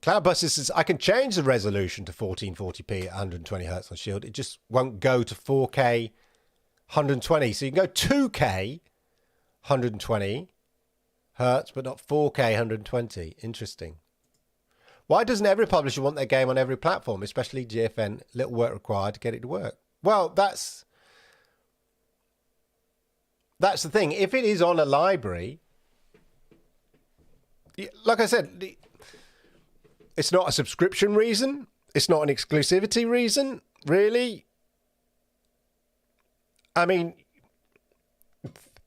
S1: Cloudbuster says, I can change the resolution to 1440p at 120 hertz on Shield. It just won't go to 4K 120. So you can go 2K 120 hertz, but not 4K 120. Interesting. Why doesn't every publisher want their game on every platform, especially GFN? Little work required to get it to work. Well, that's the thing. If it is on a library, like I said, it's not a subscription reason. It's not an exclusivity reason, really. I mean,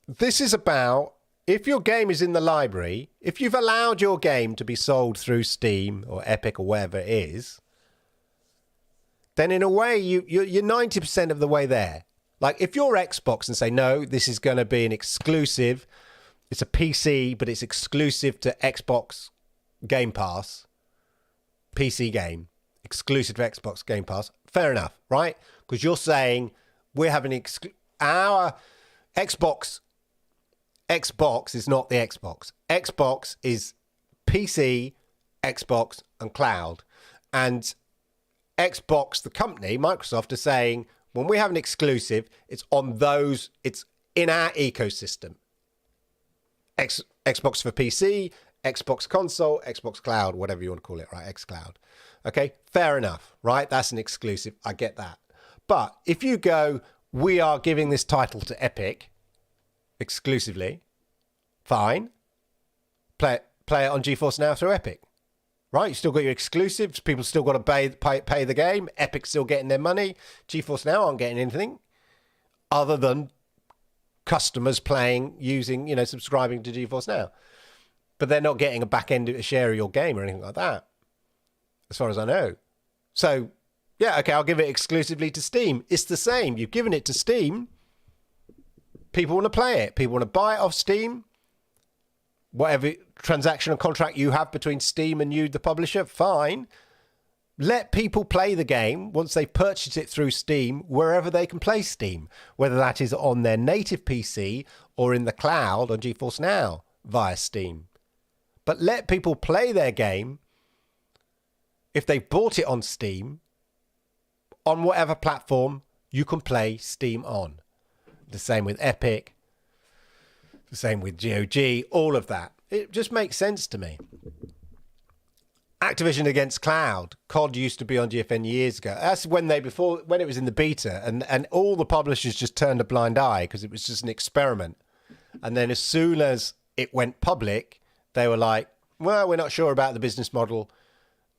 S1: this is about if your game is in the library, if you've allowed your game to be sold through Steam or Epic or wherever it is, then in a way you're 90% of the way there. Like if you're Xbox and say, no, this is going to be an exclusive, it's a PC, but it's exclusive to Xbox Game Pass, PC game, exclusive to Xbox Game Pass, fair enough, right? Because you're saying we're having our Xbox is not the Xbox. Xbox is PC, Xbox, and cloud. And Xbox, the company, Microsoft, are saying when we have an exclusive, it's on those, it's in our ecosystem. Xbox for PC, Xbox console, Xbox cloud, whatever you want to call it, right? xCloud. Okay, fair enough, right? That's an exclusive. I get that. But if you go, we are giving this title to Epic exclusively, fine. Play it on GeForce Now through Epic. Right, you still got your exclusives. People still got to pay the game. Epic's still getting their money. GeForce Now aren't getting anything other than customers playing, using, subscribing to GeForce Now. But they're not getting a share of your game or anything like that, as far as I know. So, yeah, okay, I'll give it exclusively to Steam. It's the same. You've given it to Steam. People want to play it. People want to buy it off Steam. Whatever transactional contract you have between Steam and you, the publisher, fine. Let people play the game once they've purchased it through Steam, wherever they can play Steam, whether that is on their native PC or in the cloud on GeForce Now via Steam. But let people play their game if they've bought it on Steam, on whatever platform you can play Steam on. The same with Epic. The same with GOG, all of that. It just makes sense to me. Activision against cloud. COD used to be on GFN years ago. That's when it was in the beta, and all the publishers just turned a blind eye because it was just an experiment. And then as soon as it went public, they were like, well, we're not sure about the business model.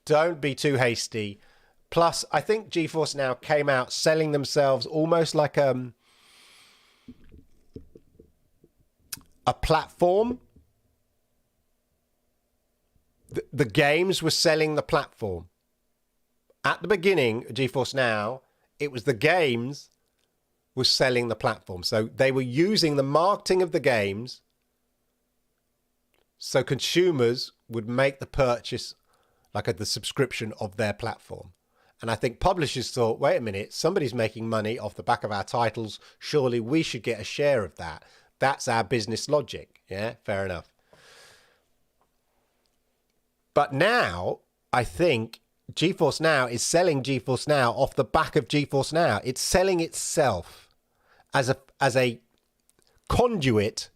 S1: Don't be too hasty. Plus, I think GeForce Now came out selling themselves almost like a platform. The games were selling the platform. At the beginning of GeForce Now, it was the games were selling the platform. So they were using the marketing of the games so consumers would make the purchase like the subscription of their platform. And I think publishers thought, wait a minute, somebody's making money off the back of our titles. Surely we should get a share of that. That's our business logic. Yeah, fair enough. But now, I think GeForce Now is selling GeForce Now off the back of GeForce Now. It's selling itself as a conduit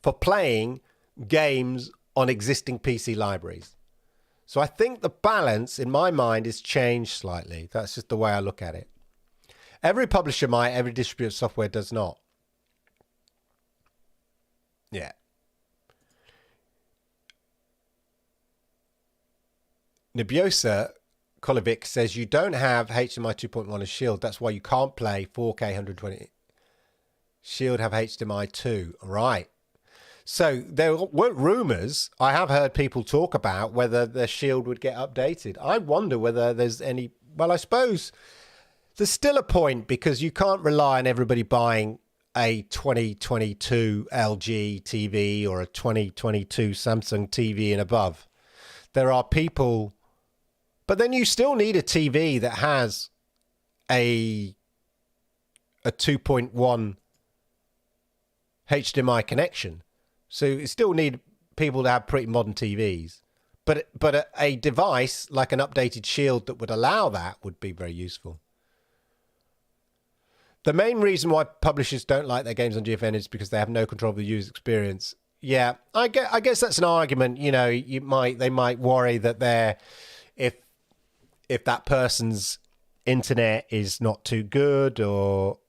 S1: for playing games on existing PC libraries. So I think the balance, in my mind, is changed slightly. That's just the way I look at it. Every publisher might, every distributor of software does not. Yeah. Nebiosa Kolovic says you don't have HDMI 2.1 as Shield. That's why you can't play 4K 120. Shield have HDMI 2. Right. So there were rumours. I have heard people talk about whether the Shield would get updated. I wonder whether there's any... Well, I suppose there's still a point because you can't rely on everybody buying a 2022 LG TV or a 2022 Samsung TV and above. There are people... But then you still need a TV that has a 2.1 HDMI connection. So you still need people to have pretty modern TVs. But a device like an updated Shield that would allow that would be very useful. The main reason why publishers don't like their games on GFN is because they have no control of the user experience. Yeah, I guess that's an argument. You know, they might worry that if that person's internet is not too good or,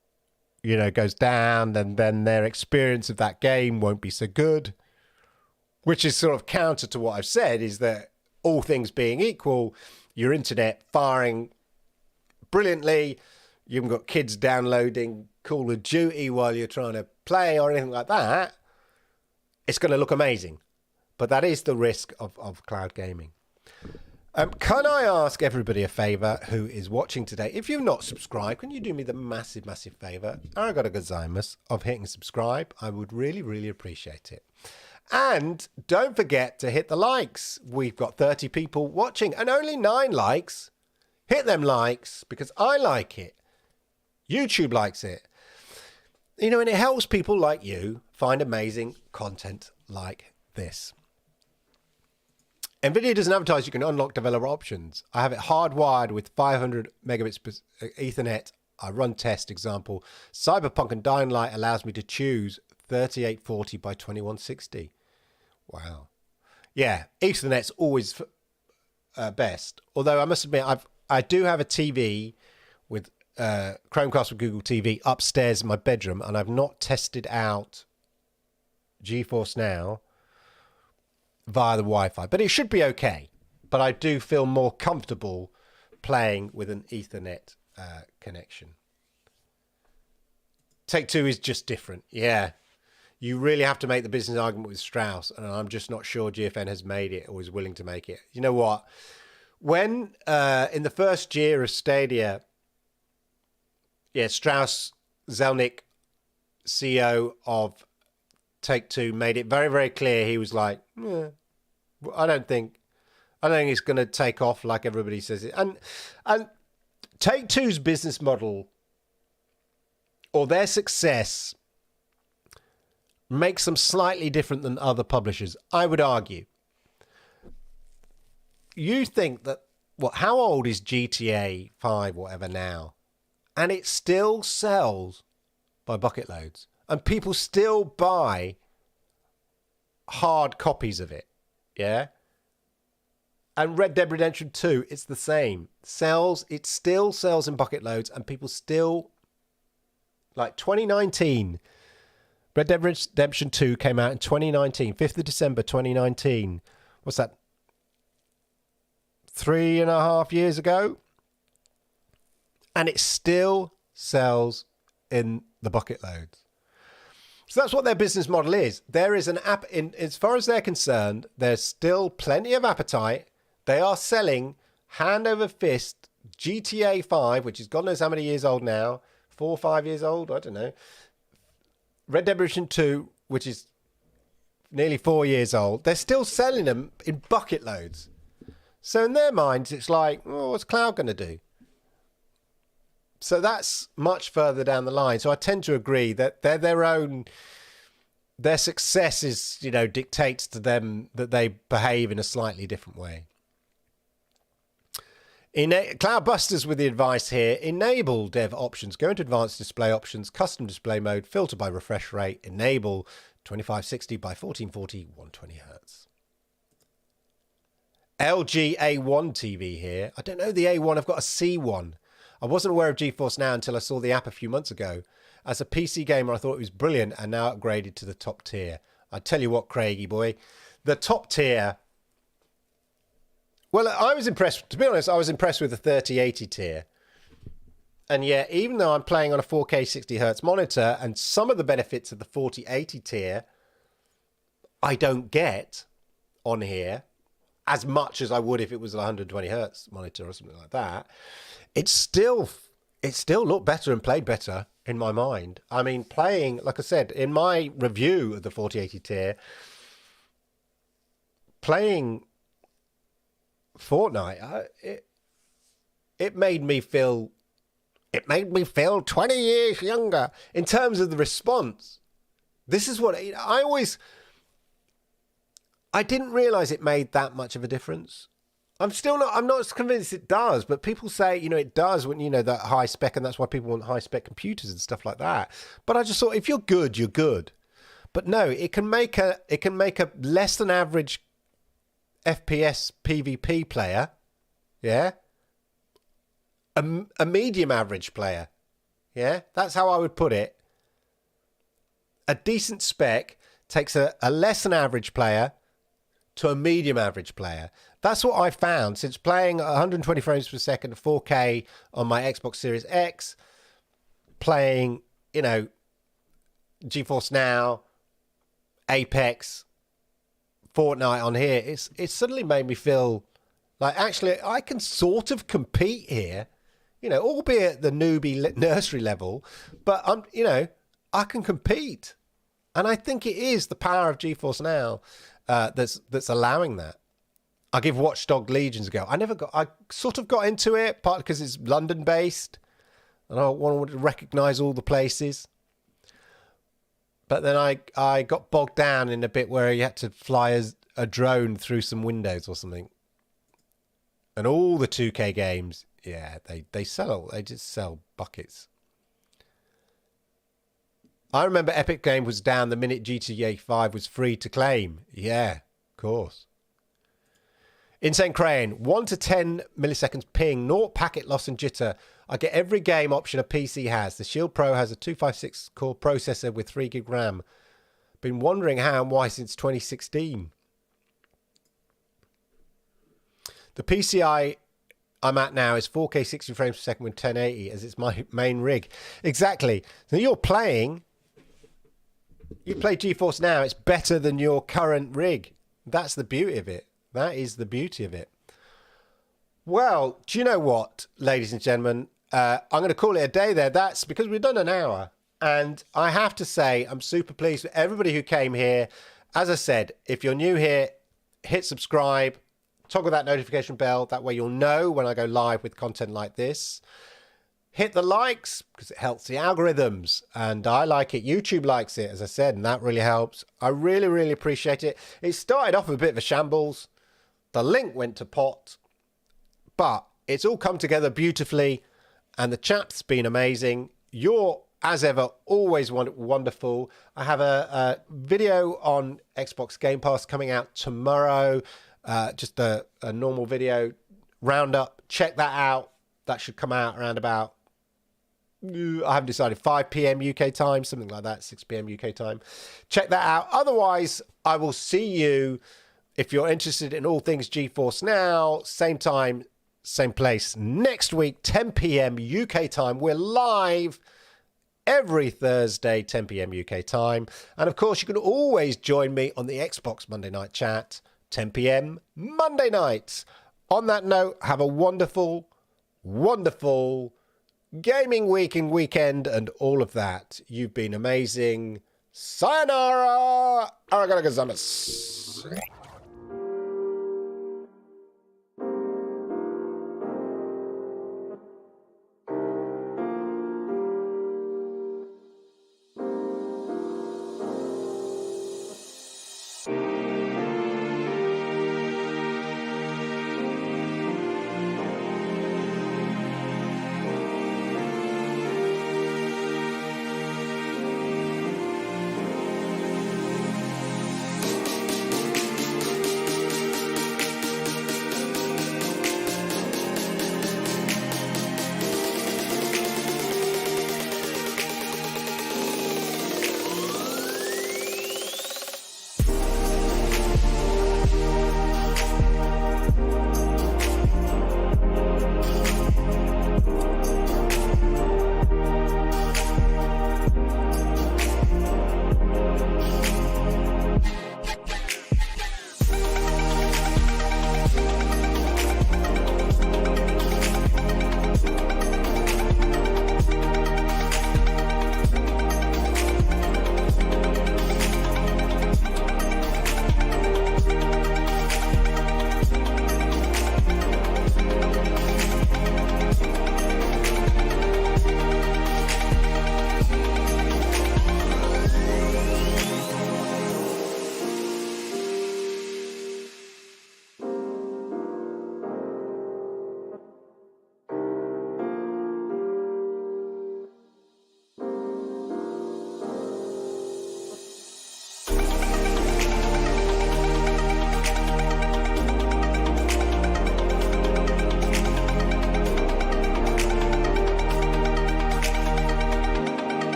S1: you know, goes down, then their experience of that game won't be so good, which is sort of counter to what I've said, is that all things being equal, your internet firing brilliantly, you haven't got kids downloading Call of Duty while you're trying to play or anything like that, it's going to look amazing. But that is the risk of cloud gaming. Can I ask everybody a favour who is watching today? If you've not subscribed, can you do me the massive, massive favour? Arigato gozaimasu of hitting subscribe. I would really, really appreciate it. And don't forget to hit the likes. We've got 30 people watching and only 9 likes. Hit them likes because I like it. YouTube likes it. You know, and it helps people like you find amazing content like this. NVIDIA doesn't advertise you can unlock developer options. I have it hardwired with 500 megabits per Ethernet. I run test example. Cyberpunk and Dying Light allows me to choose 3840 by 2160. Wow. Yeah, Ethernet's always best. Although I must admit, I do have a TV with Chromecast with Google TV upstairs in my bedroom, and I've not tested out GeForce Now via the Wi-Fi, but it should be okay. But I do feel more comfortable playing with an Ethernet connection. Take-Two is just different. Yeah, you really have to make the business argument with Strauss, and I'm just not sure GFN has made it or is willing to make it. You know what? When in the first year of Stadia, Strauss Zelnick, CEO of Take-Two, made it very, very clear. He was like, I don't think it's going to take off like everybody says it. And Take-Two's business model or their success makes them slightly different than other publishers, I would argue. You think that, how old is GTA 5, whatever now? And it still sells by bucket loads. And people still buy hard copies of it. Yeah? And Red Dead Redemption 2, it's the same. It still sells in bucket loads, and people still, like 2019, Red Dead Redemption 2 came out in 2019, 5th of December 2019. What's that? 3.5 years ago? And it still sells in the bucket loads. So that's what their business model is. There is an app, as far as they're concerned, there's still plenty of appetite. They are selling hand over fist GTA 5, which is God knows how many years old now, 4 or 5 years old, I don't know. Red Dead Redemption 2, which is nearly 4 years old. They're still selling them in bucket loads. So in their minds, it's like, what's cloud going to do? So that's much further down the line. So I tend to agree that they're their success is, dictates to them that they behave in a slightly different way. Cloudbusters with the advice here: enable dev options, go into advanced display options, custom display mode, filter by refresh rate, enable 2560 by 1440, 120 hertz. LG A1 TV here. I don't know the A1, I've got a C1. I wasn't aware of GeForce Now until I saw the app a few months ago. As a PC gamer, I thought it was brilliant and now upgraded to the top tier. I tell you what, Craigie boy, the top tier. Well, I was impressed. To be honest, I was impressed with the 3080 tier. And yet, even though I'm playing on a 4K 60Hz monitor and some of the benefits of the 4080 tier I don't get on here as much as I would if it was a 120Hz monitor or something like that, it still looked better and played better in my mind. I mean, playing, like I said, in my review of the 4080 tier, playing Fortnite, it made me feel 20 years younger in terms of the response. This is what I didn't realize it made that much of a difference. I'm not convinced it does, but people say, it does when, that high spec, and that's why people want high spec computers and stuff like that. But I just thought, if you're good, you're good. But no, it can make a less than average FPS PvP player, yeah, a medium average player, yeah, that's how I would put it. A decent spec takes a less than average player to a medium average player. That's what I found since playing 120 frames per second, 4K on my Xbox Series X, playing, GeForce Now Apex, Fortnite on here, it's suddenly made me feel like actually I can sort of compete here, you know, albeit the newbie nursery level, but I can compete. And I think it is the power of GeForce Now that's allowing that. I give Watch Dogs Legions a go. I sort of got into it, partly because it's London based and I wanted to recognize all the places. But then I got bogged down in a bit where you had to fly a drone through some windows or something. And all the 2K games, yeah, they just sell buckets. I remember Epic Games was down the minute GTA 5 was free to claim. Yeah, of course. Insane Crane, 1 to 10 milliseconds ping, 0 packet loss and jitter. I get every game option a PC has. The Shield Pro has a 256 core processor with 3 gig RAM. Been wondering how and why since 2016. The PCI I'm at now is 4K 60 frames per second with 1080 as it's my main rig. Exactly. So you play GeForce Now, it's better than your current rig. That's the beauty of it. That is the beauty of it. Well, do you know what, ladies and gentlemen? I'm going to call it a day there. That's because we've done an hour. And I have to say, I'm super pleased with everybody who came here. As I said, if you're new here, hit subscribe, toggle that notification bell. That way you'll know when I go live with content like this. Hit the likes because it helps the algorithms. And I like it. YouTube likes it, as I said, and that really helps. I really, really appreciate it. It started off with a bit of a shambles. The link went to pot. But it's all come together beautifully. And the chat's been amazing. You're, as ever, always wonderful. I have a video on Xbox Game Pass coming out tomorrow. Just a normal video roundup. Check that out. That should come out around about, I haven't decided, 5 p.m. UK time, something like that, 6 p.m. UK time. Check that out. Otherwise, I will see you, if you're interested in all things GeForce Now, same time, same place, next week, 10 p.m. UK time. We're live every Thursday, 10 p.m. UK time. And of course, you can always join me on the Xbox Monday Night Chat, 10 p.m. Monday nights. On that note, have a wonderful, wonderful gaming week and weekend and all of that. You've been amazing. Sayonara! Arigato gozaimasu.